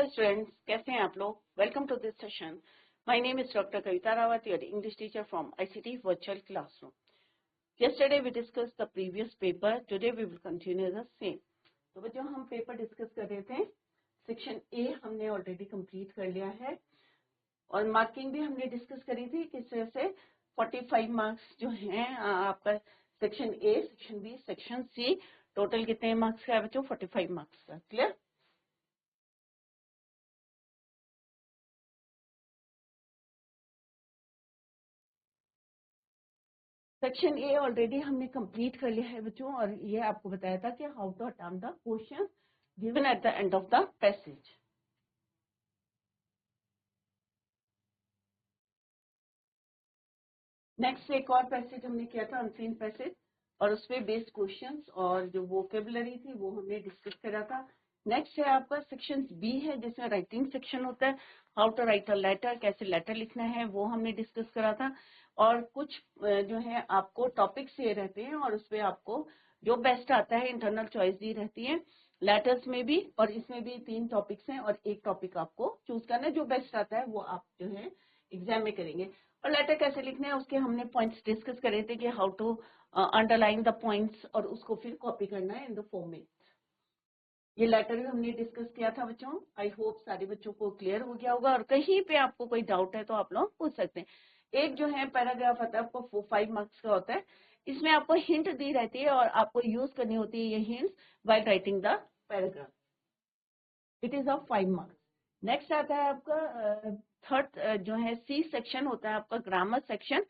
students, कैसे हैं आप लोग? Welcome to this session. My name is Dr. Kavita Rawat, your English teacher from ICT Virtual Classroom. Yesterday we discussed the previous paper. Today we will continue the same. तो बच्चों हम paper discuss कर रहे थे. Section A हमने already complete कर लिया है और मार्किंग भी हमने डिस्कस करी थी. किस तरह से 45 मार्क्स जो हैं आपका section A, section B, section C, total कितने मार्क्स का है बच्चों? 45 मार्क्स का. क्लियर? सेक्शन ए ऑलरेडी हमने कंप्लीट कर लिया है बच्चों और ये आपको बताया था कि how to attempt the question given at the end of the passage. Next एक और पैसेज हमने किया था, अनसीन पैसेज, और उसपे बेस्ड क्वेश्चंस और जो वोकेबुलरी थी वो हमने डिस्कस करा था. नेक्स्ट है आपका सेक्शन बी है जिसमें राइटिंग सेक्शन होता है. How to write a letter, कैसे लेटर लिखना है वो हमने डिस्कस करा था. और कुछ जो है आपको टॉपिक्स ये रहते हैं और उसपे आपको जो बेस्ट आता है इंटरनल चॉइस दी रहती है. लेटर्स में भी और इसमें भी 3 टॉपिक्स हैं और एक टॉपिक आपको चूज करना है. जो बेस्ट आता है वो आप जो है एग्जाम में करेंगे. और लेटर कैसे लिखना है उसके हमने पॉइंट्स डिस्कस करे थे कि how to underline the points और उसको फिर कॉपी करना है इन द फॉर्मेट. ये लेटर भी हमने डिस्कस किया था बच्चों. आई होप सारे बच्चों को क्लियर हो गया होगा और कहीं पे आपको कोई डाउट है तो आप लोग पूछ सकते हैं. एक जो है पैराग्राफ आता है आपको 5 मार्क्स का होता है. इसमें आपको हिंट दी रहती है और आपको यूज करनी होती है ये hints by writing the paragraph. It is of 5 marks. Next आता है आपका थर्ड जो है सी सेक्शन होता है आपका ग्रामर सेक्शन.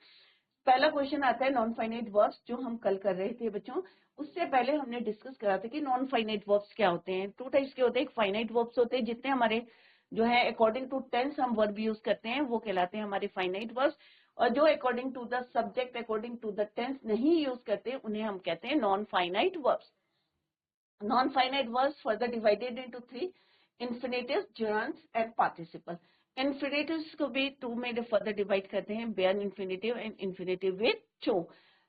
पहला क्वेश्चन आता है नॉन फाइनाइट वर्ब्स जो हम कल कर रहे थे बच्चों. उससे पहले हमने डिस्कस करा था कि नॉन फाइनाइट वर्ब्स क्या होते हैं. 2 टाइप्स के होते हैं. एक फाइनाइट वर्ब्स होते हैं जितने हमारे जो है अकॉर्डिंग टू टेंस हम वर्ब यूज करते हैं वो कहलाते हैं हमारे फाइनाइट वर्ब्स. और जो according to the subject according to the tense नहीं यूज करते उन्हें हम कहते हैं non finite verbs. Non finite verbs further divided into 3: infinitive, gerunds and participle. Infinitives को भी 2 में फर्दर डिवाइड करते हैं, bare infinitive and infinitive with to.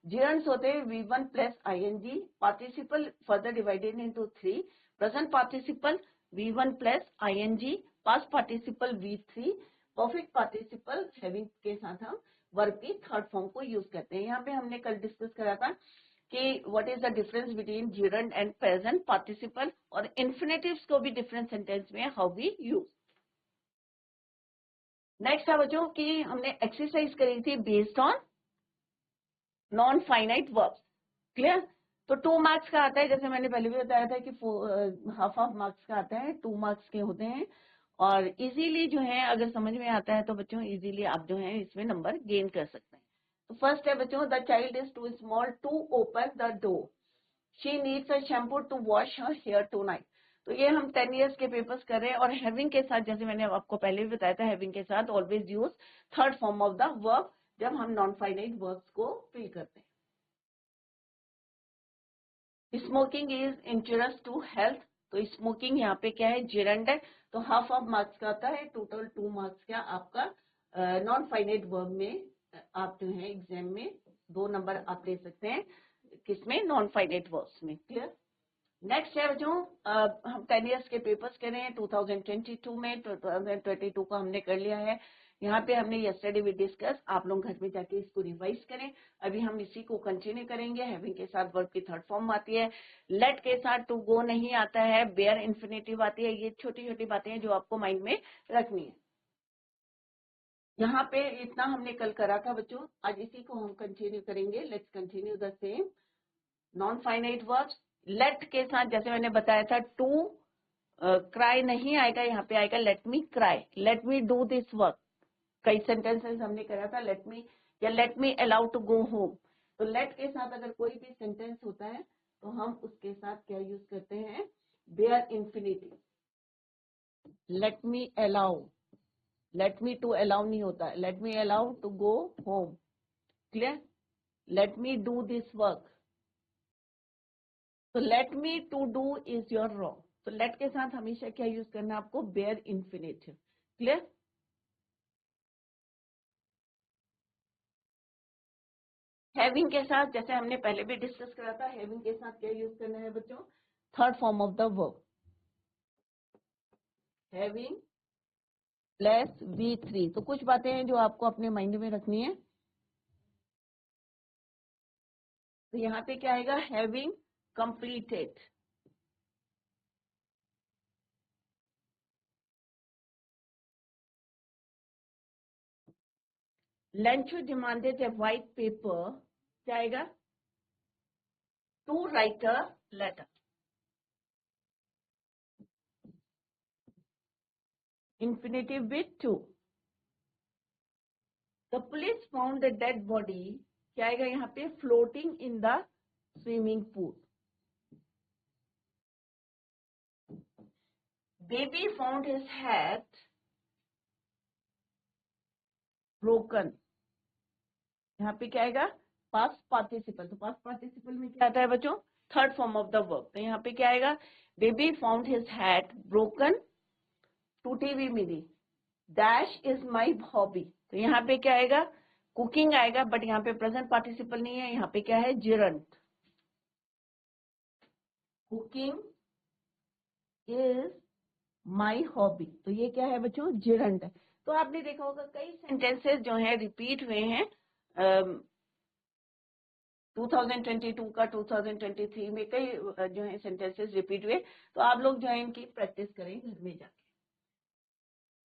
gerunds होते हैं V1 plus ing. Participle further divided into 3: present participle V1 plus ing, past participle V3, perfect participle having के साथ हम वर्ब की थर्ड फॉर्म को यूज करते हैं. यहाँ पे हमने कल डिस्कस करा था कि what is the difference between gerund and present participle और इन्फिनेटिव्स को भी डिफरेंट सेंटेंस में हाउ वी यूज. नेक्स्ट है बच्चों कि हमने एक्सरसाइज करी थी based on non finite verbs. Clear? तो 2 मार्क्स का आता है. जैसे मैंने पहले भी बताया था कि हाफ मार्क्स का आता है, 2 मार्क्स के होते हैं और इजीली जो है अगर समझ में आता है तो बच्चों इजीली आप जो है इसमें नंबर गेन कर सकते हैं. तो फर्स्ट है बच्चों the child is too small to open the door. She needs a shampoo to wash her hair tonight. तो ये हम 10 इयर्स के पेपर्स कर रहे हैं और हैविंग के साथ जैसे मैंने आपको पहले भी बताया था हैविंग के साथ always use third form of the verb जब हम नॉन फाइनाइट वर्ब्स को फिल करते हैं. Smoking is injurious to health. तो स्मोकिंग यहाँ पे क्या है? gerund है. तो हाफ ऑफ मार्क्स का आता है. टोटल 2 मार्क्स का आपका नॉन फाइनाइट वर्ब में आप जो है एग्जाम में 2 नंबर आप ले सकते हैं. किसमें? नॉन फाइनाइट वर्ब्स में. क्लियर? नेक्स्ट है बच्चों हम 10 इयर्स के पेपर्स कर रहे हैं 2022 में. 2022 का हमने कर लिया है. यहाँ पे हमने यस्टरडे भी डिस्कस. आप लोग घर में जाके इसको रिवाइज करें. अभी हम इसी को कंटिन्यू करेंगे. हैविंग के साथ वर्ब की थर्ड फॉर्म आती है. लेट के साथ टू गो नहीं आता है. बेयर इन्फिनेटिव आती है. ये छोटी छोटी बातें हैं जो आपको माइंड में रखनी है. यहाँ पे इतना हमने कल करा था बच्चों. आज इसी को हम कंटिन्यू करेंगे. Let's continue the same. Non finite verbs let के साथ जैसे मैंने बताया था टू क्राई नहीं आएगा. यहाँ पे आएगा let me cry. Let me do this work. कई सेंटेंसेस हमने करा था लेट मी या let me allow to go home. तो लेट के साथ अगर कोई भी सेंटेंस होता है तो हम उसके साथ क्या यूज करते हैं? Bare infinitive. Let me allow. Let me to allow नहीं होता. Let me allow to go home. Clear? Let me do this work. तो let me to do is your wrong. तो लेट के साथ हमेशा क्या यूज करना है आपको? Bear infinitive. क्लियर? हैविंग के साथ जैसे हमने पहले भी डिस्कस करा था हैविंग के साथ क्या यूज करना है बच्चों? Third form of the verb. Having plus V3। तो कुछ बातें हैं जो आपको अपने माइंड में रखनी है। तो यहाँ पे क्या आएगा, having completed. Lencho demanded a white paper, क्या आएगा, to write a letter. Infinitive with to. The police found the dead body, क्या आएगा यहाँ पे, floating in the swimming pool. Baby found his hat broken. यहाँ पे क्या आएगा, पास्ट पार्टिसिपल। तो पास्ट पार्टिसिपल में क्या आता है बच्चों, third form of the verb. तो यहाँ पे क्या आएगा, baby found his hat broken, टूटी हुई मिली। Dash is my hobby. तो यहाँ पे क्या आएगा, कुकिंग आएगा, बट यहाँ पे प्रेजेंट पार्टिसिपल नहीं है, यहाँ पे क्या है, gerund. Cooking is my hobby. तो ये क्या है बच्चों, जिरंट है। तो आपने देखा होगा कई सेंटेंसेस जो है रिपीट हुए हैं 2022 का 2023 में कई जो है सेंटेंसेस रिपीट हुए। तो आप लोग जो है इनकी प्रैक्टिस करें घर में जाके।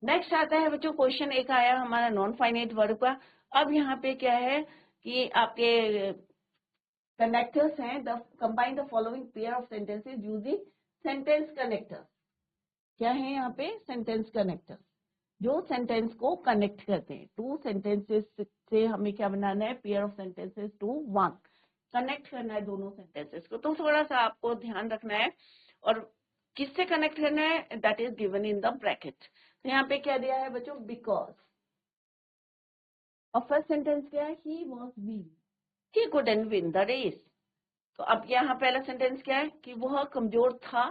नेक्स्ट आता है बच्चों, क्वेश्चन एक आया हमारा नॉन फाइनाइट वर्ब का। अब यहाँ पे क्या है कि आपके कनेक्टर्स हैं, the combine the following pair of sentences using sentence connector. क्या है यहाँ पे, सेंटेंस कनेक्टर, जो सेंटेंस को कनेक्ट करते हैं। टू सेंटेंसेस से हमें क्या बनाना है, pair of sentences to one, connect करना है दोनों सेंटेंसेस को। तो थोड़ा सा आपको ध्यान रखना है, और किससे कनेक्ट करना है, that is given in the bracket. तो यहाँ पे क्या दिया है बच्चों, बिकॉज। और फर्स्ट सेंटेंस क्या है, he was weak, he couldn't win the race. तो अब यहाँ पहला सेंटेंस क्या है कि वह कमजोर था,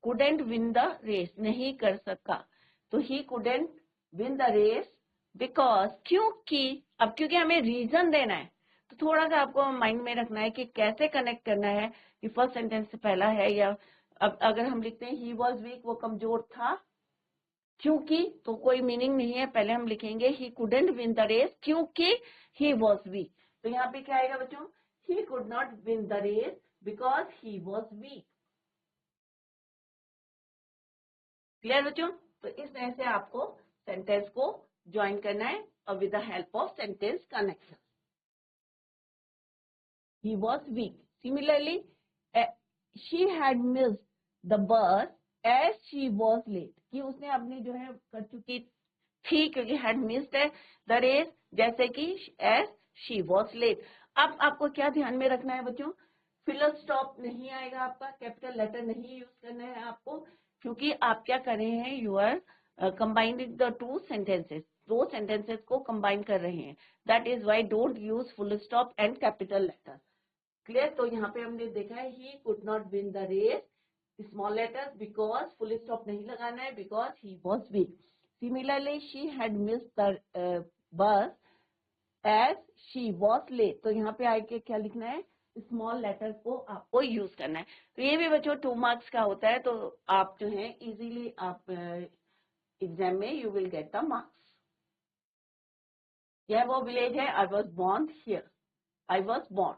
कुडंट विन द रेस, नहीं कर सका। तो he couldn't win the race because, क्योंकि, अब क्योंकि हमें रीजन देना है, तो थोड़ा सा आपको माइंड में रखना है कि कैसे कनेक्ट करना है, कि फर्स्ट सेंटेंस से पहला है, या अब अगर हम लिखते हैं ही वॉज वीक, वो कमजोर था, क्योंकि तो कोई मीनिंग नहीं है, पहले हम लिखेंगे he couldn't win the race क्योंकि ही वॉज वीक। तो यहाँ पे क्या आएगा बच्चों, he could not win the race because he was weak. Clear बच्चों। तो इस तरह से आपको सेंटेंस को ज्वाइन करना है और with the help of sentence connection. He was weak. Similarly, she had missed the bus as she was late. कि उसने अपनी जो है कर चुकी थी, क्योंकि had missed the race, जैसे कि as she was late। अब आपको क्या ध्यान में रखना है बच्चों, फिलर स्टॉप नहीं आएगा आपका, कैपिटल लेटर नहीं यूज करना है आपको, क्योंकि आप क्या कर रहे हैं, you are combining the two sentences, दो सेंटेंसेस को कंबाइन कर रहे हैं। That is why don't use full stop and capital letter. Clear. तो यहाँ पे हमने देखा है he could not win the race, small letter, because, full stop नहीं लगाना है, because he was weak. Similarly she had missed the bus as she was late. तो यहाँ पे आके क्या लिखना है, स्मॉल लेटर को आपको यूज करना है। तो ये भी बच्चों 2 मार्क्स का होता है, तो आप जो है इजीली आप एग्जाम में you will get the marks. यह वो विलेज है, I was born here, I was born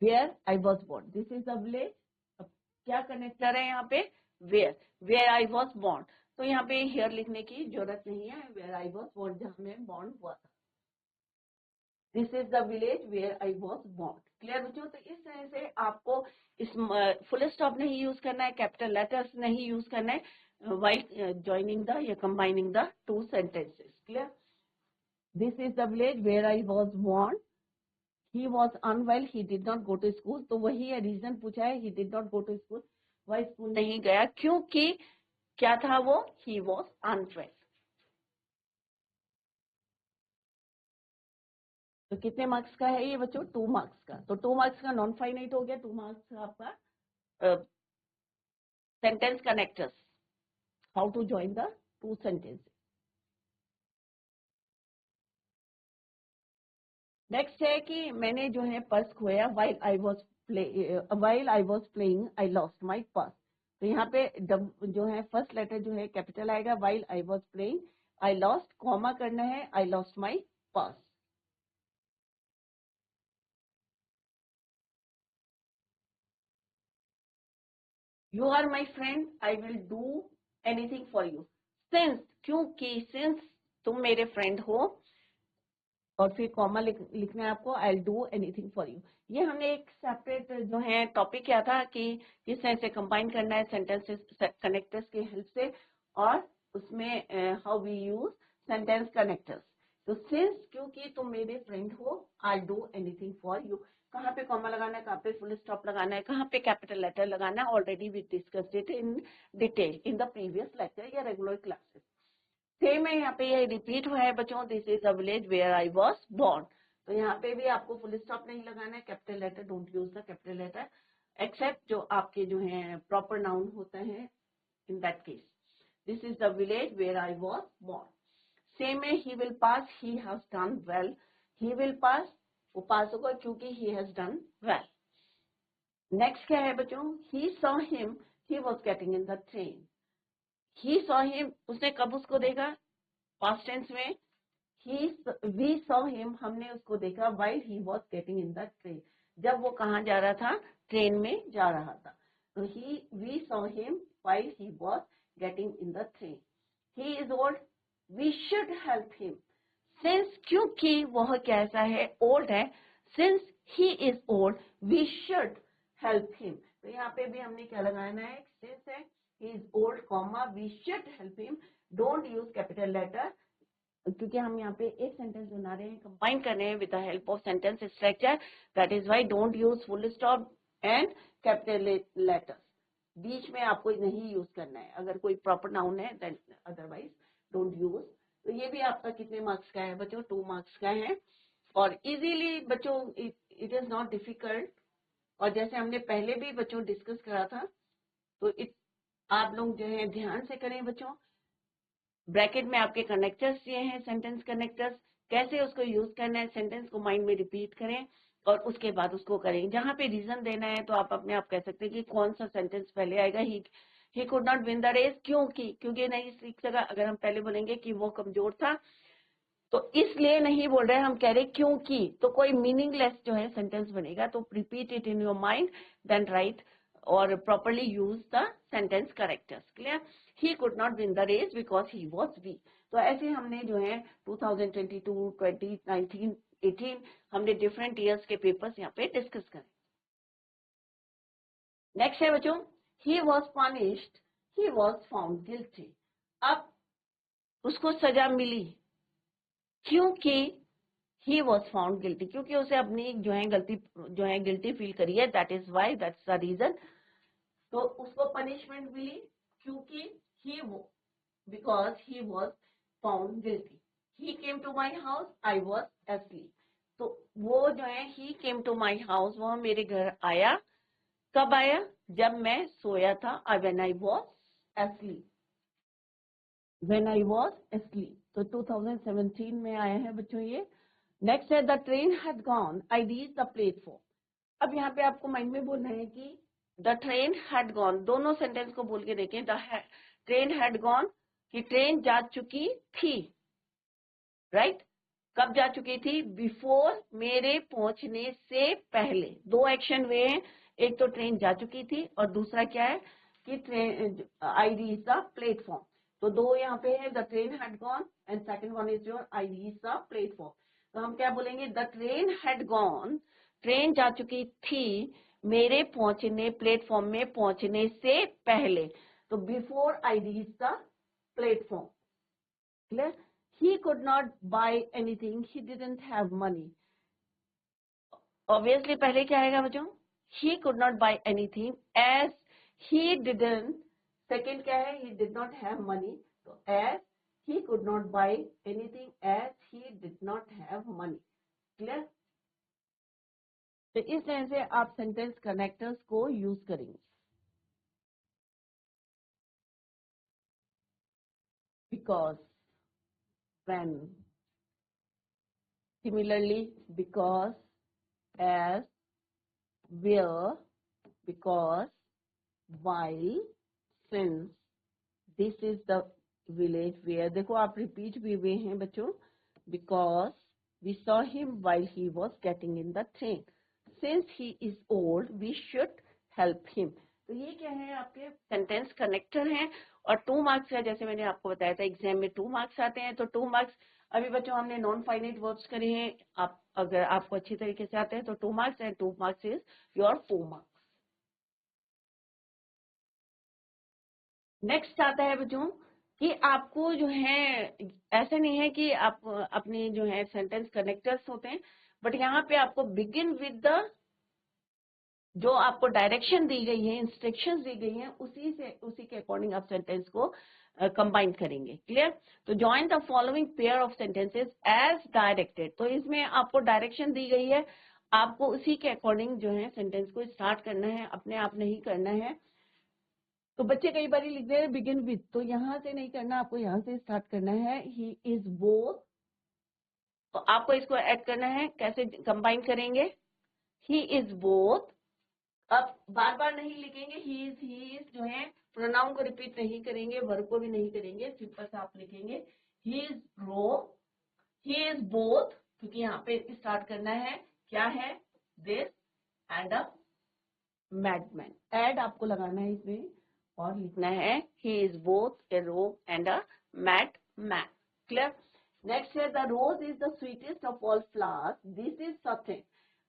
where I was born, this is the village। अब क्या कनेक्टर है यहाँ पे, where I was born। तो यहाँ पे here लिखने की जरूरत नहीं है, where I was born, जहाँ मैं born हुआ था। This is the village where I was born। Clear बच्चों। तो इस तरह से आपको इस फुल स्टॉप नहीं यूज करना है, कैपिटल लेटर्स नहीं यूज करना है while joining the या combining the two sentences। Clear. This is the village where I was born। He was unwell, he did not go to school। तो वही है, रीजन पूछा है, he did not go to school, वह school नहीं गया क्योंकि क्या था वो, he was unwell। तो कितने मार्क्स का है ये बच्चों, 2 मार्क्स का। तो 2 मार्क्स का नॉन फाइनाइट हो गया, 2 मार्क्स का आपका sentence connectors, how to join the two sentences. Next है कि मैंने जो है पर्स खोया, while I was playing I lost my purse। तो यहाँ पे जो है फर्स्ट लेटर जो है कैपिटल आएगा, while I was playing, I lost, comma करना है, I lost my purse. You are my friend, I will do anything for you. Since, क्योंकि, सिंस तुम मेरे फ्रेंड हो, और फिर कॉमा लिखना है आपको, आई डू एनीथिंग फॉर यू। ये हमने एक सेपरेट जो है टॉपिक किया था कि किस तरह से कंबाइन करना है सेंटेंसेस कनेक्टर्स की हेल्प से, और उसमें how we use sentence connectors. तो सिंस, क्योंकि तुम मेरे फ्रेंड हो, I do anything for you. कहाँ पे कॉमा लगाना है, कहाँ पे फुल स्टॉप लगाना है, कहाँ पे कैपिटल लेटर लगाना है, already we discussed it in detail in the previous lecture या रेगुलर क्लासेस। सेम है, यहाँ पे ये रिपीट हुआ है बच्चों, this is a village where I was born. तो यहाँ पे भी आपको फुल स्टॉप नहीं लगाना है, capital letter, don't use the capital letter except जो आपके जो है प्रॉपर नाउन होता है, in that case this is the village where I was born. Same है, he will pass, he has done well, he will pass, वो pass होगा क्योंकि he has done well. Next क्या है बच्चों, he saw him, he was getting in the train. He saw him, उसने कब उसको देखा, पास्ट टेंस में, वी सॉ हिम, हमने उसको देखा, while he was getting in the train, जब वो कहाँ जा रहा था, ट्रेन में जा रहा था। तो we saw him while he was getting in the train. He is old, we should help him. Since, क्योंकि वह कैसा है, ओल्ड है, since he is old, we should help him. तो यहाँ पे भी हमने क्या लगाना है, सिंस है, he is old, comma, we should help him, don't use capital letter, क्योंकि हम यहाँ पे एक सेंटेंस बना रहे हैं, कंबाइन कर रहे हैं with the help of sentence structure, that is why don't use full stop and capital letters. बीच में आपको नहीं यूज करना है, अगर कोई प्रॉपर नाउन है देन अदरवाइज डोंट यूज। तो ये भी आपका कितने मार्क्स का है बच्चों, 2 मार्क्स का है, और इजीली बच्चों इट इज नॉट डिफिकल्ट। और जैसे हमने पहले भी बच्चों डिस्कस करा था, तो आप लोग जो है ध्यान से करें बच्चों। ब्रैकेट में आपके कनेक्टर्स दिए हैं, सेंटेंस कनेक्टर्स, कैसे उसको यूज करना है, सेंटेंस को माइंड में रिपीट करें और उसके बाद उसको करें। जहां पे रीजन देना है तो आप अपने आप कह सकते हैं कि कौन सा सेंटेंस पहले आएगा, he could not win the race, क्योंकि नहीं सीख सका। अगर हम पहले बोलेंगे कि वो कमजोर था तो इसलिए नहीं बोल रहे, हम कह रहे क्योंकि, तो कोई मीनिंगलेस जो है सेंटेंस बनेगा। तो repeat it in your mind, then write और properly use the sentence characters. clear? He could not win the race because he was weak. तो ऐसे हमने जो है 2022, 20, 19, 18 हमने डिफरेंट ईयर्स के पेपर्स यहाँ पे डिस्कस करें। नेक्स्ट है बच्चों, he was punished, he was found guilty. अब उसको सजा मिली क्योंकि he was found guilty, क्योंकि उसे अपनी जो है गलती जो है गिल्टी फील करी है, that is why, that's the reason. तो उसको पनिशमेंट मिली क्योंकि because he was found guilty. He came to my house, I was asleep. तो वो जो है he came to my house, वो मेरे घर आया, कब आया, जब मैं सोया था, when I was asleep. When I was asleep. तो 2017 में आया है बच्चों ये। नेक्स्ट है, the train had gone, I reached the platform. अब यहाँ पे आपको माइंड में बोलना है कि द ट्रेन हैड गॉन, दोनों सेंटेंस को बोल के देखें, द ट्रेन हैड गॉन, कि ट्रेन जा चुकी थी, राइट? कब जा चुकी थी, बिफोर, मेरे पहुंचने से पहले। दो एक्शन हुए हैं, एक तो ट्रेन जा चुकी थी और दूसरा क्या है कि train I reach the platform. तो दो यहाँ पे है, the train had gone and second one is your I reach the platform. तो हम क्या बोलेंगे, the train had gone, train जा चुकी थी मेरे पहुंचने, प्लेटफॉर्म में पहुंचने से पहले। तो before I reach the platform. Clear? He could not buy anything, he didn't have money. Obviously पहले क्या आएगा बच्चों, he could not buy anything as he didn't, second क्या है, he did not have money, तो as he could not buy anything as he did not have money. Clear? तो इस तरह से आप सेंटेंस कनेक्टर्स को यूज करेंगे। Because, when, similarly, because, as, where, because, while, since this is the village where, देखो आप रिपीट भी हुए हैं बच्चों, because we saw him while he was getting in the train, since he is old we should help him. तो ये क्या है, आपके सेंटेंस कनेक्टर हैं और 2 मार्क्स है। जैसे मैंने आपको बताया था एग्जाम में 2 मार्क्स आते हैं, तो 2 मार्क्स अभी बच्चों हमने नॉन फाइनाइट वर्ब्स करे हैं, आप अगर आपको अच्छी तरीके से आते हैं तो 2 marks and 2 marks is your 4 marks. Next आता है बच्चों कि आपको जो है, ऐसा नहीं है कि आप अपने जो है सेंटेंस कनेक्टर्स होते हैं, बट यहाँ पे आपको बिगिन विद द, जो आपको डायरेक्शन दी गई है, इंस्ट्रक्शंस दी गई हैं, उसी के अकॉर्डिंग आप सेंटेंस को कंबाइन करेंगे। क्लियर? तो join the following pair of sentences as directed, तो इसमें आपको डायरेक्शन दी गई है, आपको उसी के अकॉर्डिंग जो है सेंटेंस को स्टार्ट करना है, अपने आप नहीं करना है। तो बच्चे कई बार लिख दे रहे बिगिन विथ, तो यहां से नहीं करना, आपको यहां से स्टार्ट करना है। ही इज बोथ, तो आपको इसको ऐड करना है, कैसे कंबाइन करेंगे? ही इज बोथ, अब बार बार नहीं लिखेंगे, ही इज जो है प्रोनाउन को रिपीट नहीं करेंगे, वर्ब को भी नहीं करेंगे, सिंपल सा आप लिखेंगे he is row, he is both, क्योंकि यहाँ पे स्टार्ट करना है, क्या है? This and a madman, add आपको लगाना है इसमें और लिखना है he is both a row and a mad man. Clear? Next है the rose is the sweetest of all flowers, this is something.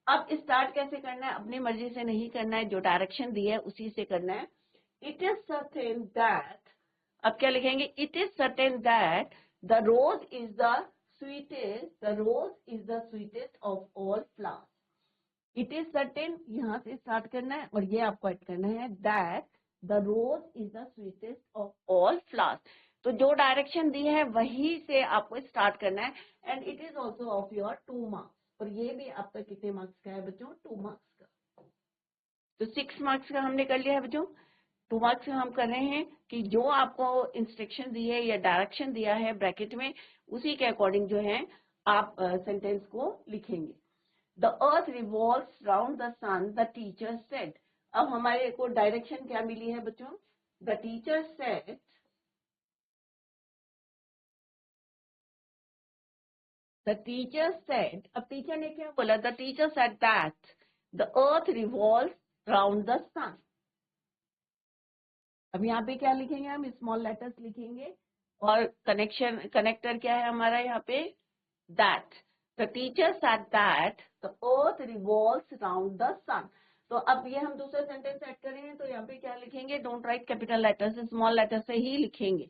अब स्टार्ट कैसे करना है? अपनी मर्जी से नहीं करना है, जो डायरेक्शन दी है उसी से करना है। इट इज सर्टेन दैट, अब क्या लिखेंगे? It is certain that the rose is the sweetest, the rose is the sweetest of all flowers. It is certain, यहां से स्टार्ट करना है और ये आपको ऐड करना है that the rose is the sweetest of all flowers. तो जो डायरेक्शन दी है वही से आपको स्टार्ट करना है, and it is also of your 2 marks. और ये भी आपका कितने मार्क्स का है बच्चों? 2 मार्क्स का। तो 6 मार्क्स का हमने कर लिया है बच्चों। 2 मार्क्स हम कर रहे हैं कि जो आपको इंस्ट्रक्शन दी है या डायरेक्शन दिया है ब्रैकेट में, उसी के अकॉर्डिंग जो है आप सेंटेंस को लिखेंगे। The earth revolves round the sun, the teacher said. अब हमारे को डायरेक्शन क्या मिली है बच्चों? The teacher said, the teacher said, अब टीचर ने क्या बोला? The teacher said that the earth revolves round the sun. अब यहाँ पे क्या लिखेंगे? हम स्मॉल लेटर्स लिखेंगे और कनेक्टर क्या है हमारा यहाँ पे? That. The teacher said that the earth revolves round the sun. तो अब ये हम दूसरा सेंटेंस ऐड कर रहे हैं, तो यहाँ पे क्या लिखेंगे? Don't write capital letters, small letter से ही लिखेंगे।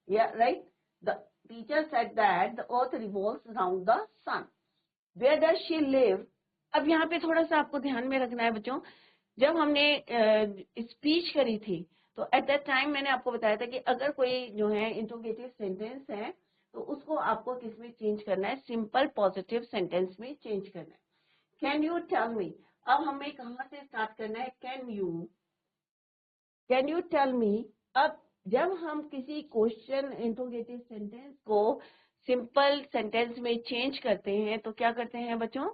या right, the teacher said that the earth revolves round the sun. Where does she live? अब यहाँ पे थोड़ा सा आपको ध्यान में रखना है बच्चों, जब हमने स्पीच करी थी तो एट दैट टाइम मैंने आपको बताया था कि अगर कोई जो है इंट्रोगेटिव सेंटेंस है तो उसको आपको किस में चेंज करना है? सिंपल पॉजिटिव सेंटेंस में चेंज करना है। कैन यू टेल मी, अब हमें कहां से स्टार्ट करना है? Can you tell me. अब जब हम किसी क्वेश्चन इंट्रोगेटिव सेंटेंस को सिंपल सेंटेंस में चेंज करते हैं तो क्या करते हैं बच्चों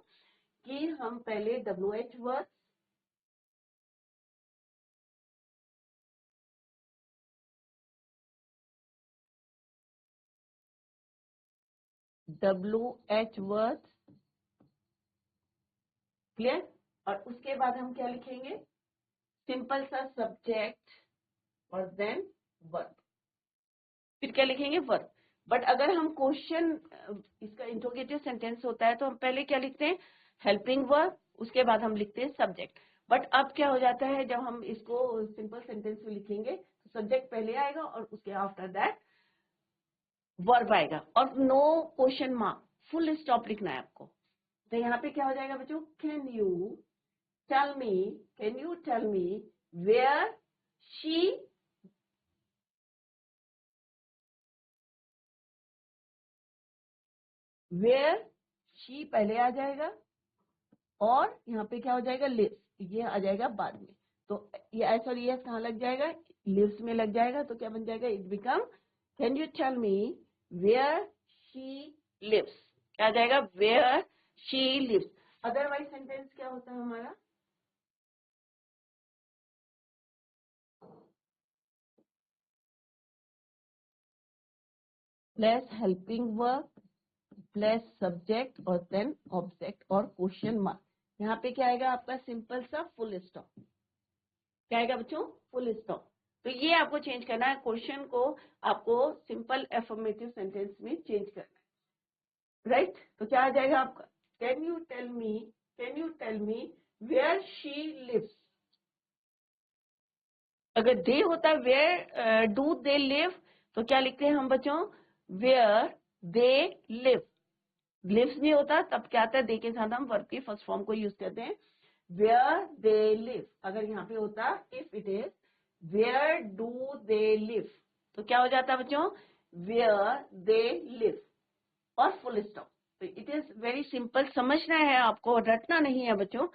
कि हम पहले WH word, WH word, clear? और उसके बाद हम क्या लिखेंगे? सिंपल सा सब्जेक्ट और देन वर्ब, फिर क्या लिखेंगे? वर्ब। बट अगर हम क्वेश्चन, इसका इंट्रोगेटिव सेंटेंस होता है तो हम पहले क्या लिखते हैं? हेल्पिंग वर्ब, उसके बाद हम लिखते हैं सब्जेक्ट। बट अब क्या हो जाता है, जब हम इसको सिंपल सेंटेंस में लिखेंगे तो सब्जेक्ट पहले आएगा और उसके आफ्टर दैट वर्ब आएगा, और no question mark, full stop लिखना है आपको। तो यहाँ पे क्या हो जाएगा बच्चों? Can you tell me where she, where she पहले आ जाएगा और यहाँ पे क्या हो जाएगा? लिव्स, ये आ जाएगा बाद में। तो ये एस और ये कहाँ लग जाएगा? लिव्स में लग जाएगा। तो क्या बन जाएगा? It become can you tell me where she lives, क्या आ जाएगा? Where she lives. Otherwise sentence क्या होता है हमारा? Plus helping verb plus subject और देन ऑब्जेक्ट और क्वेश्चन मार्क। यहाँ पे क्या आएगा आपका सिंपल सा फुल स्टॉप। क्या आएगा बच्चों? Full stop. तो ये आपको चेंज करना है, क्वेश्चन को आपको सिंपल एफर्मेटिव सेंटेंस में चेंज करना है, राइट? तो क्या आ जाएगा आपका? Can you tell me where she lives. अगर दे होता वेयर डू दे लिव, तो क्या लिखते हैं हम बच्चों? Where they live. लिव्स नहीं होता तब क्या आता है? दे के साथ हम वर्ब की फर्स्ट फॉर्म को यूज करते हैं, वेयर दे लिव। अगर यहाँ पे होता if it is where do they live, तो क्या हो जाता बच्चों? वेयर दे लिव और फुल स्टॉप। तो इट इज वेरी सिंपल, समझना है आपको, रटना नहीं है बच्चों।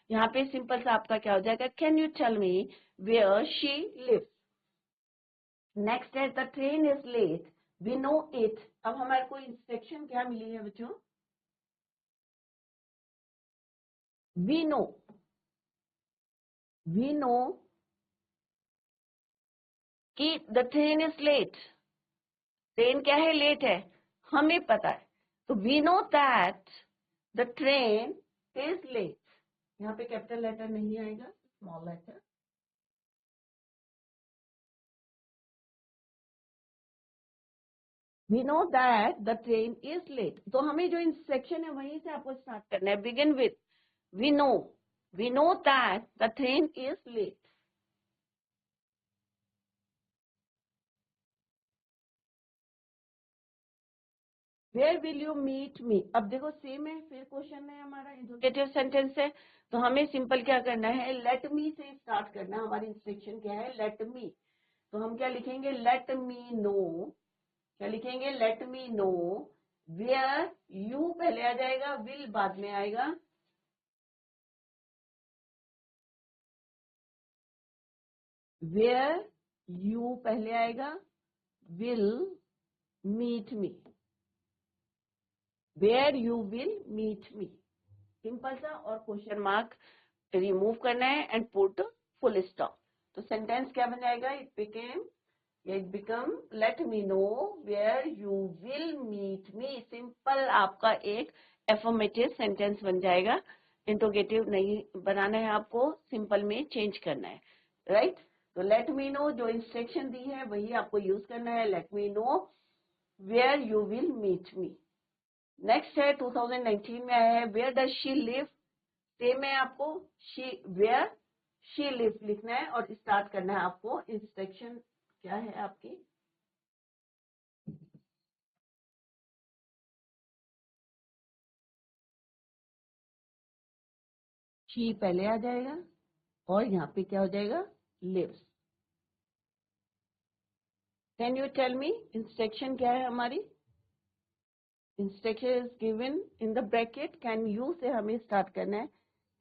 यहाँ पे सिंपल सा आपका क्या हो जाएगा? Can you tell me where she lives. Next है the train is late, we know it. अब हमारे को इंस्ट्रक्शन क्या मिली है बच्चों? वी नो कि the train is late. Train क्या है? लेट है, हमें पता है। तो we know that the train is late. यहाँ पे कैपिटल लेटर नहीं आएगा, small letter. We know that the train is late. तो हमें जो इंस्ट्रक्शन है वहीं से आपको स्टार्ट करना है। Begin with we know that the train is late. Where will you meet me. अब देखो सेम है, फिर क्वेश्चन है हमारा, इंट्रोगेटिव सेंटेंस है। तो हमें सिंपल क्या करना है? लेट मी से स्टार्ट करना है। हमारी इंस्ट्रक्शन क्या है? Let me. तो हम क्या लिखेंगे? Let me know. क्या लिखेंगे? Let me know where, you पहले आ जाएगा, विल बाद में आएगा। वेयर यू पहले आएगा, will meet me. Where you will meet me, simple सा। और क्वेश्चन मार्क रिमूव करना है एंड पुट फुल स्टॉप। तो सेंटेंस क्या बन जाएगा? It become let me know where you will meet me. Simple आपका एक एफर्मेटिव सेंटेंस बन जाएगा। इंट्रोगेटिव नहीं बनाना है आपको, सिंपल में चेंज करना है, राइट? तो लेट मी नो, जो इंस्ट्रक्शन दी है वही आपको यूज करना है। Let me know where you will meet me. Next है 2019 में आया है, where does she live. Same है, आपको वेयर शी लिव लिखना है और स्टार्ट करना है आपको। इंस्ट्रक्शन क्या है आपकी? शी पहले आ जाएगा और यहाँ पे क्या हो जाएगा? Lives. Can you tell me, instruction क्या है हमारी? Instruction is given in the bracket, can you से हमें स्टार्ट करना है।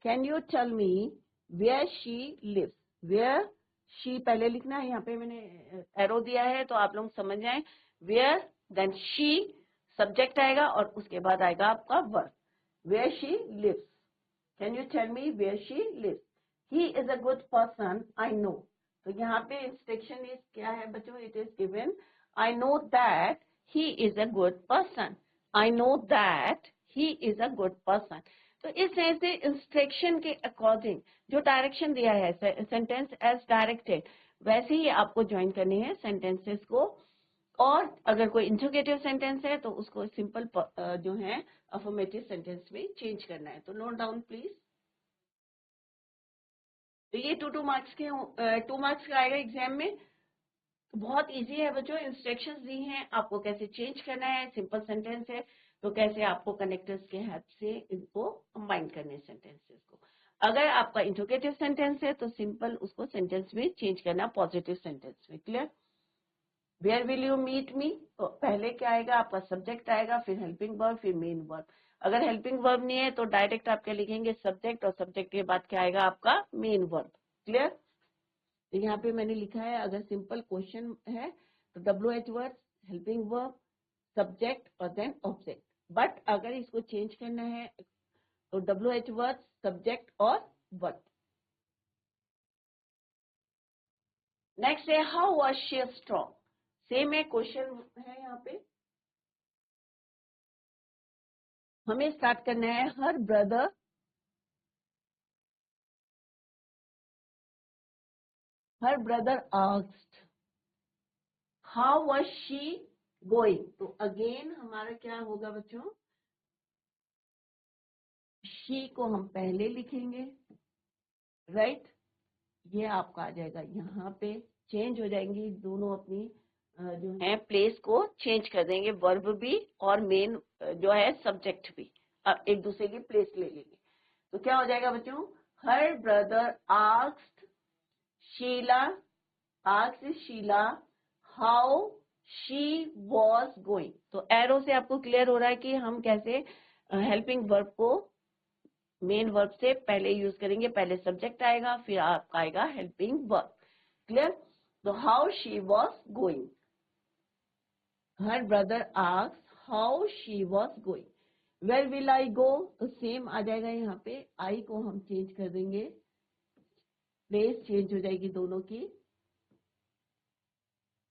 Can you tell me where she lives. Where she पहले लिखना है, यहाँ पे मैंने एरो दिया है तो आप लोग समझ जाएं। वेयर देन शी, सब्जेक्ट आएगा और उसके बाद आएगा आपका verb. Where she lives. Can you tell me where she lives. He is a good person, I know. तो यहाँ पे इंस्ट्रक्शन इज क्या है बच्चों? It is given I know that he is a good person. I know that he is a good person. तो इस तरह से इंस्ट्रक्शन के अकॉर्डिंग जो डायरेक्शन दिया है, सेंटेंस एज डायरेक्टेड, वैसे ही आपको ज्वाइन करने हैं सेंटेंसेस को। और अगर कोई इंट्रोगेटिव सेंटेंस है तो उसको सिंपल जो है अफर्मेटिव सेंटेंस में चेंज करना है। तो नोट डाउन प्लीज। तो ये 2 मार्क्स का आएगा एग्जाम में। तो बहुत इजी है बच्चों, इंस्ट्रक्शंस दी हैं आपको कैसे चेंज करना है। सिंपल सेंटेंस है तो कैसे आपको कनेक्टर्स के हेल्प से इनको कंबाइन करने हैं सेंटेंसेस को। अगर आपका इंट्रोगेटिव सेंटेंस है तो सिंपल उसको सेंटेंस में चेंज करना, पॉजिटिव सेंटेंस में। Clear? Where will you meet me, तो पहले क्या आएगा आपका? सब्जेक्ट आएगा, फिर हेल्पिंग वर्ब, फिर मेन वर्ब। अगर हेल्पिंग वर्ब नहीं है तो डायरेक्ट आप क्या लिखेंगे? सब्जेक्ट, और सब्जेक्ट के बाद क्या आएगा आपका? Main verb. क्लियर? तो यहाँ पे मैंने लिखा है, अगर सिंपल क्वेश्चन है तो WH word, helping verb, subject और देन ऑब्जेक्ट। बट अगर इसको चेंज करना है तो WH वर्ड, सब्जेक्ट और वर्ब। नेक्स्ट है how was she strong. Same है, क्वेश्चन है यहाँ पे। हमें स्टार्ट करना है हर brother asked how was she going. तो अगेन हमारा क्या होगा बच्चों, शी को हम पहले लिखेंगे, राइट। ये आपका आ जाएगा, यहाँ पे चेंज हो जाएंगी दोनों अपनी जो है प्लेस को चेंज कर देंगे, वर्ब भी और मेन जो है सब्जेक्ट भी एक दूसरे की प्लेस ले लेंगे। तो क्या हो जाएगा बच्चों, her brother asked Sheela how she was going. तो एरो से आपको क्लियर हो रहा है कि हम कैसे हेल्पिंग वर्ब को मेन वर्ब से पहले यूज करेंगे, पहले सब्जेक्ट आएगा फिर आपका आएगा हेल्पिंग वर्ब। क्लियर। तो how she was going, her brother asked how she was going. Where will I go, तो सेम आ जाएगा, यहाँ पे आई को हम चेंज कर देंगे, प्लेस चेंज हो जाएगी दोनों की,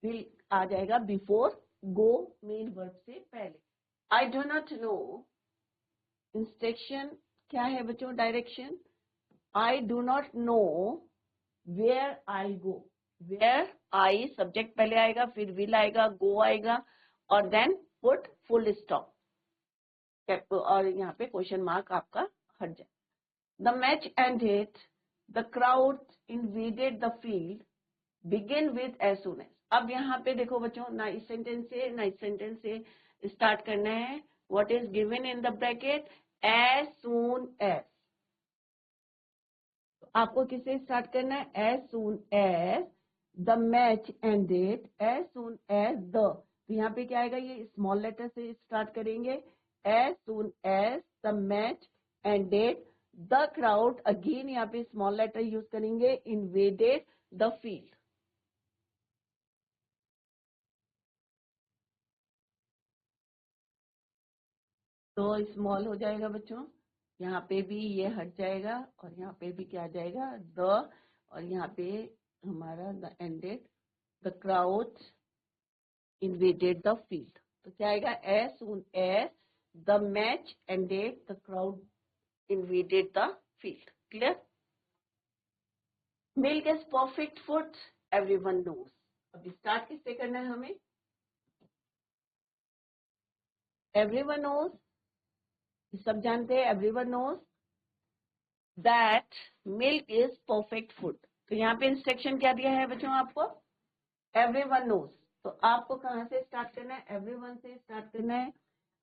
विल आ जाएगा बिफोर गो मेन वर्ब से पहले। I do not know, instruction क्या है बच्चों, direction. I do not know where I go, where I subject पहले आएगा, फिर विल आएगा, गो आएगा और देन पुट फुल स्टॉप, और यहाँ पे क्वेश्चन मार्क आपका हट जाए। The match ended, the crowd invaded the field, begin with as soon as. अब यहाँ पे देखो बच्चों, ना इस सेंटेंस से स्टार्ट करना है। What is given in the bracket, as soon as. आपको किससे स्टार्ट करना है, as soon as the match ended, as soon as the. तो यहाँ पे क्या आएगा, ये स्मॉल लेटर से स्टार्ट करेंगे, as soon as the match ended, the crowd, again यहाँ पे स्मॉल लेटर यूज करेंगे, इन्वेडेड द फील्ड। तो स्मॉल हो जाएगा बच्चों, यहाँ पे भी ये हट जाएगा और यहाँ पे भी क्या आ जाएगा, द, और यहाँ पे हमारा the ended, the crowd invaded the field. तो क्या आएगा, as soon as the match ended, the crowd invaded the field. Clear. Milk is perfect food, everyone knows. अब स्टार्ट किससे करना है हमें, एवरीवन नोज, सब जानते हैं, everyone knows that milk is perfect food. तो यहाँ पे इंस्ट्रक्शन क्या दिया है बच्चों आपको, एवरीवन नोज। तो आपको कहाँ से स्टार्ट करना है, एवरीवन से स्टार्ट करना है।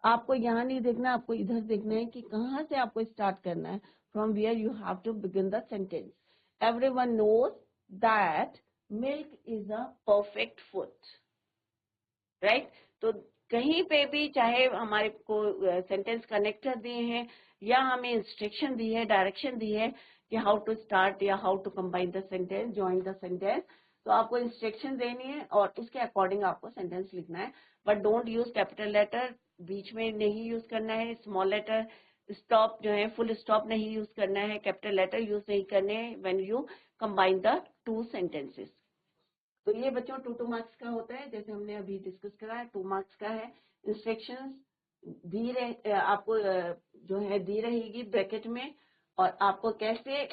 आपको यहाँ नहीं देखना, आपको इधर देखना है कि कहाँ से आपको स्टार्ट करना है, from where you have to begin the sentence. Everyone knows that milk is a perfect food, right. तो कहीं पे भी चाहे हमारे को सेंटेंस कनेक्टर दिए हैं या हमें इंस्ट्रक्शन दी है, डायरेक्शन दी है कि हाउ टू स्टार्ट या how to combine the sentence, join the sentence, तो आपको इंस्ट्रक्शन देनी है और उसके अकॉर्डिंग आपको सेंटेंस लिखना है। But don't use capital letter, बीच में नहीं यूज करना है, स्मॉल लेटर, स्टॉप जो है फुल स्टॉप नहीं यूज करना है, कैपिटल लेटर यूज नहीं करने हैं when you combine the two sentences. तो ये बच्चों 2 मार्क्स का होता है, जैसे हमने अभी डिस्कस करा है, 2 मार्क्स का है। इंस्ट्रक्शंस दी रहे आपको, जो है दी रहेगी ब्रैकेट में, और आपको कैसे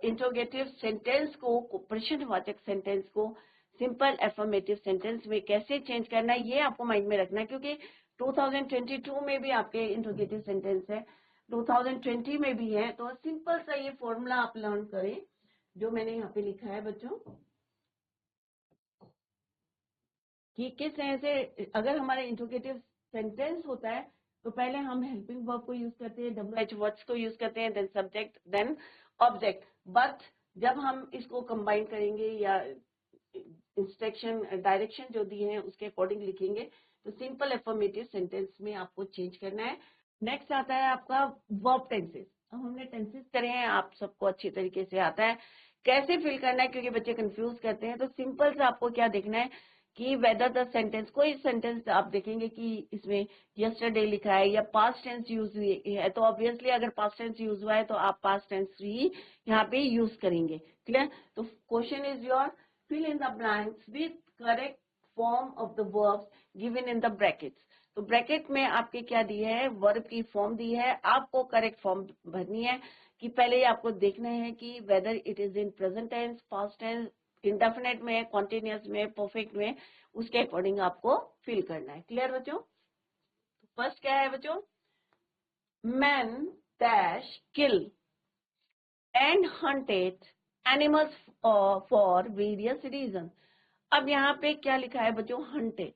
इंट्रोगेटिव सेंटेंस को, प्रश्नवाचक सेंटेंस को सिंपल एफर्मेटिव सेंटेंस में कैसे चेंज करना है, ये आपको माइंड में रखना है, क्योंकि 2022 में भी आपके इंट्रोगेटिव सेंटेंस है, 2020 में भी है। तो सिंपल सा ये फॉर्मूला आप लर्न करें जो मैंने यहाँ पे लिखा है बच्चों, कि किस तरह से अगर हमारा इंट्रोगेटिव सेंटेंस होता है तो पहले हम हेल्पिंग वर्ब को यूज करते हैं, WH वर्ड्स को यूज करते हैं, then subject, then object. But जब हम इसको कंबाइन करेंगे या इंस्ट्रक्शन डायरेक्शन जो दिए हैं उसके अकॉर्डिंग लिखेंगे, तो सिंपल एफर्मेटिव सेंटेंस में आपको चेंज करना है। नेक्स्ट आता है आपका वर्ब टेंसेस। अब हमने टेंसेस करे हैं, आप सबको अच्छी तरीके से आता है कैसे फिल करना है, क्योंकि बच्चे कंफ्यूज करते हैं। तो सिंपल से आपको क्या देखना है कि वेदर द सेंटेंस, कोई सेंटेंस आप देखेंगे कि इसमें यस्टरडे लिखा है या पास्ट टेंस यूज हुई है, तो ऑब्वियसली अगर पास्ट टेंस यूज हुआ है तो आप पास्ट टेंस ही यहाँ पे यूज करेंगे। क्लियर। तो question is your, fill in the blanks with correct form of the verbs given in the brackets. तो ब्रैकेट में आपके क्या दिए है, वर्ब की फॉर्म दी है, आपको करेक्ट फॉर्म भरनी है कि पहले आपको देखना है कि whether it is in present tense, past tense, indefinite में, कॉन्टिन्यूअस में, परफेक्ट में, उसके अकॉर्डिंग आपको फिल करना है। क्लियर बच्चों? फर्स्ट क्या है बच्चों, man dash kill and hunted animals for various reason. अब यहाँ पे क्या लिखा है बच्चों, हंटेड,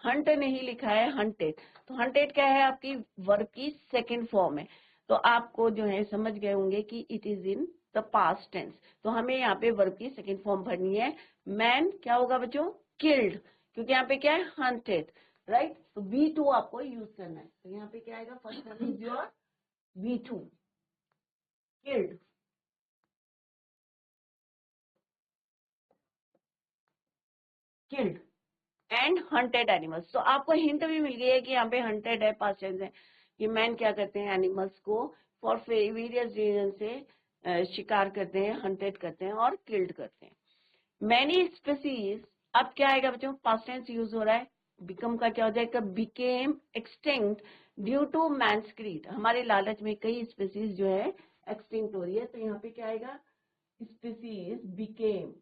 हंट नहीं लिखा है, हंटेड। तो हंटेड क्या है, आपकी वर्ब की सेकंड फॉर्म है। तो आपको जो है समझ गए होंगे कि it is in the past tense. तो हमें यहाँ पे वर्ब की सेकंड फॉर्म भरनी है। मैन क्या होगा बच्चों, किल्ड, क्योंकि यहाँ पे क्या है, हंटेड, राइट। तो V2 आपको यूज करना है। तो यहाँ पे क्या आएगा, first one is your V2, killed, killed and hunted animals. तो आपको हिंट भी मिल गई है कि यहाँ पे हंटेड है, पास्ट टेंस है। ये मैन क्या करते हैं, एनिमल्स को फॉर वेरियस रीजन से शिकार करते हैं, हंटेड करते हैं और किल्ड करते हैं। मैनी स्पीसीज, अब क्या आएगा बच्चों, पास्ट टेंस यूज हो रहा है, बिकम का क्या हो जाएगा, became extinct due to man's greed. हमारे लालच में कई स्पीसीज जो है एक्सटिंक्ट हो रही है। तो यहाँ पे क्या आएगा, स्पीसीज बिकेम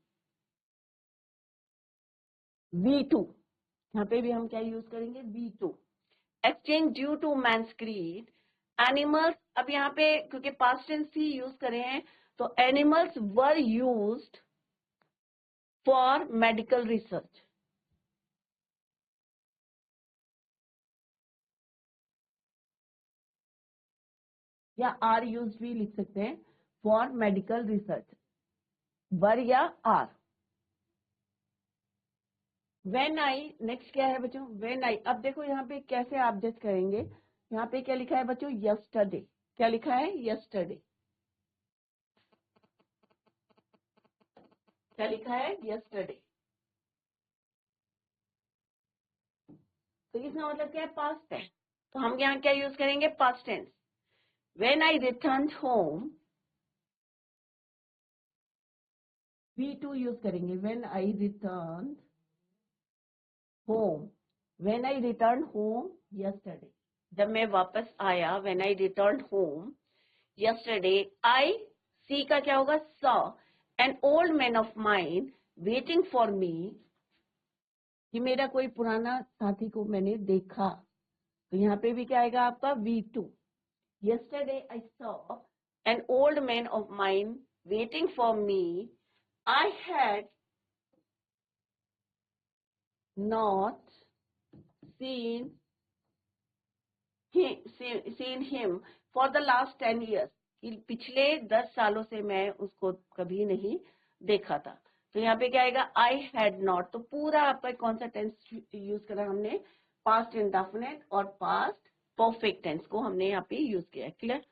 V2, यहाँ पे भी हम क्या यूज करेंगे, V2, exchange due to man's greed. Animals, अब यहाँ पे क्योंकि पास्ट टेंस ही यूज करे हैं, तो animals were used for medical research. या आर यूज भी लिख सकते हैं, फॉर मेडिकल रिसर्च, वर या आर। वेन आई, नेक्स्ट क्या है बच्चों, वेन आई। अब देखो यहाँ पे कैसे आप जज करेंगे, यहाँ पे क्या लिखा है बच्चों, यस्टरडे, क्या लिखा है, यस्टरडे, क्या लिखा है, यस्टरडे। तो इसका मतलब क्या है, पास्ट है। तो हम यहाँ क्या यूज करेंगे, past tense. When I return home, V2 use करेंगे, when I return home, when I return home yesterday, जब मैं वापस आया, when I return home yesterday, I see का क्या होगा, saw an old man of mind waiting for me, कि मेरा कोई पुराना साथी को मैंने देखा। तो यहाँ पे भी क्या आएगा आपका, V2, yesterday I saw an old man of mind waiting for me, I had not seen him for the last 10 years. कि पिछले 10 सालों से मैं उसको कभी नहीं देखा था। तो यहाँ पे क्या आएगा, I had not। तो पूरा आपका कौन सा टेंस यूज करा हमने, पास्ट इंडेफिनिट और पास्ट परफेक्ट टेंस को हमने यहाँ पे यूज किया। Clear?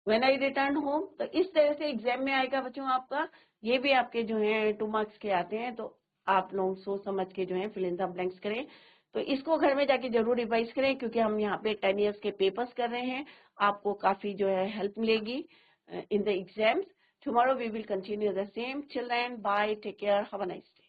When I return home, तो इस तरह से एग्जाम में आएगा बच्चों आपका। ये भी आपके जो है 2 मार्क्स के आते हैं, तो आप लोग सोच समझ के जो है फिल इन द ब्लैंक्स करें। तो इसको घर में जाके जरूर रिवाइज करें, क्योंकि हम यहाँ पे 10 ईयर्स के पेपर्स कर रहे हैं। आपको काफी जो है हेल्प मिलेगी in the exams. Tomorrow we will continue the same. Children, bye, take care, have a nice day.